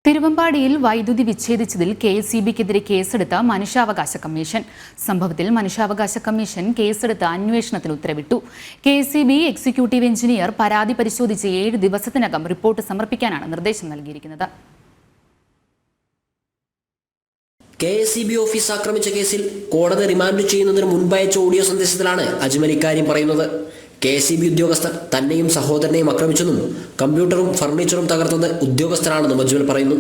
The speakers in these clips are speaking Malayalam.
തിരുവമ്പാടിയിൽ വൈദ്യുതി വിച്ഛേദിച്ചതിൽ കെഎസ്ഇബിക്കെതിരെ കേസെടുത്ത മനുഷ്യാവകാശ കമ്മീഷൻ. സംഭവത്തിൽ മനുഷ്യാവകാശ കമ്മീഷൻ കേസെടുത്ത് അന്വേഷണത്തിന് ഉത്തരവിട്ടു. കെഎസ്ഇബി എക്സിക്യൂട്ടീവ് എഞ്ചിനീയർ പരാതി പരിശോധിച്ച് 7 ദിവസത്തിനകം റിപ്പോർട്ട് സമർപ്പിക്കാനാണ് നിർദ്ദേശം നൽകിയിരിക്കുന്നത്. കെഎസ്ഇബി ഓഫീസ് ആക്രമിച്ച കേസിൽ കോടതി റിമാൻഡ് ചെയ്യുന്നതിന് മുൻപയച്ച ഓഡിയോ സന്ദേശത്തിലാണ് അജ്മൽ ഇക്കാര്യം പറയുന്നത്. കെഎസ്ഇബി ഉദ്യോഗസ്ഥർ തന്നെയും സഹോദരനെയും ആക്രമിച്ചെന്നും കമ്പ്യൂട്ടറും ഫർണിച്ചറും തകർത്തത് ഉദ്യോഗസ്ഥരാണെന്നും അജ്മൽ പറയുന്നു.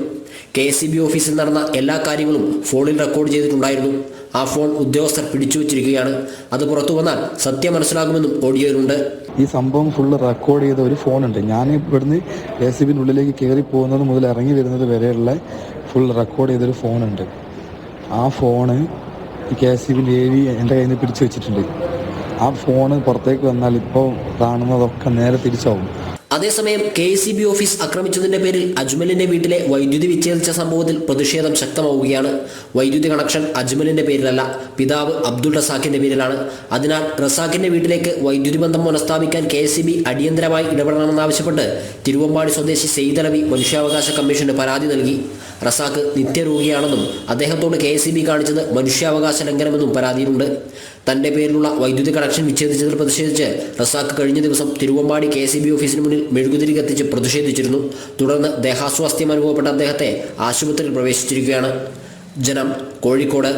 കെഎസ്ഇബി ഓഫീസിൽ നടന്ന എല്ലാ കാര്യങ്ങളും ഫോണിൽ റെക്കോർഡ് ചെയ്തിട്ടുണ്ടായിരുന്നു. ആ ഫോൺ ഉദ്യോഗസ്ഥർ പിടിച്ചുവച്ചിരിക്കുകയാണ്. അത് പുറത്തു വന്നാൽ സത്യം മനസ്സിലാകുമെന്നും ഓഡിയോയിലുണ്ട്. ഈ സംഭവം ഫുള്ള് റെക്കോർഡ് ചെയ്ത ഒരു ഫോണുണ്ട്. ഞാൻ ഇവിടുന്ന് കെഎസ്ഇബിൻ്റെ ഉള്ളിലേക്ക് കയറി പോകുന്നത് മുതൽ ഇറങ്ങി വരുന്നത് വരെയുള്ള ഫുൾ റെക്കോർഡ് ചെയ്തൊരു ഫോണുണ്ട്. ആ ഫോണ് ഈ കെഎസ്ഇബിൻ്റെ AV എൻ്റെ കയ്യിൽ നിന്ന് പിടിച്ചു വെച്ചിട്ടുണ്ട്. ആ ഫോണ് പുറത്തേക്ക് വന്നാൽ ഇപ്പോൾ കാണുന്നതൊക്കെ നേരെ തിരിച്ചാവും. അതേസമയം കെഎസ്ഇബി ഓഫീസ് ആക്രമിച്ചതിന്റെ പേരിൽ അജ്മലിന്റെ വീട്ടിലെ വൈദ്യുതി വിച്ഛേദിച്ച സംഭവത്തിൽ പ്രതിഷേധം ശക്തമാവുകയാണ്. വൈദ്യുതി കണക്ഷൻ അജ്മലിന്റെ പേരിലല്ല, പിതാവ് അബ്ദുൾ റസാഖിന്റെ പേരിലാണ്. അതിനാൽ റസാഖിന്റെ വീട്ടിലേക്ക് വൈദ്യുതി ബന്ധം പുനഃസ്ഥാപിക്കാൻ കെഎസ്ഇബി അടിയന്തരമായി ഇടപെടണമെന്നാവശ്യപ്പെട്ട് തിരുവമ്പാടി സ്വദേശി സെയ്ദലവി മനുഷ്യാവകാശ കമ്മീഷന് പരാതി നൽകി. റസാഖ് നിത്യരോഗിയാണെന്നും അദ്ദേഹത്തോട് കെഎസ്ഇബി കാണിച്ചത് മനുഷ്യാവകാശ ലംഘനമെന്നും പരാതിയിലുണ്ട്. തന്റെ പേരിലുള്ള വൈദ്യുതി കണക്ഷൻ വിച്ഛേദിച്ചതിൽ പ്രതിഷേധിച്ച് റസാഖ് കഴിഞ്ഞ ദിവസം തിരുവമ്പാടി കെഎസ്ഇബി ഓഫീസിന് മുന്നിൽ മെഴുകുതിരി കത്തിച്ച് പ്രതിഷേധിച്ചിരുന്നു. തുടർന്ന് ദേഹാസ്വാസ്ഥ്യം അനുഭവപ്പെട്ട അദ്ദേഹത്തെ ആശുപത്രിയിൽ പ്രവേശിച്ചിരിക്കുകയാണ്. ജനം, കോഴിക്കോട്.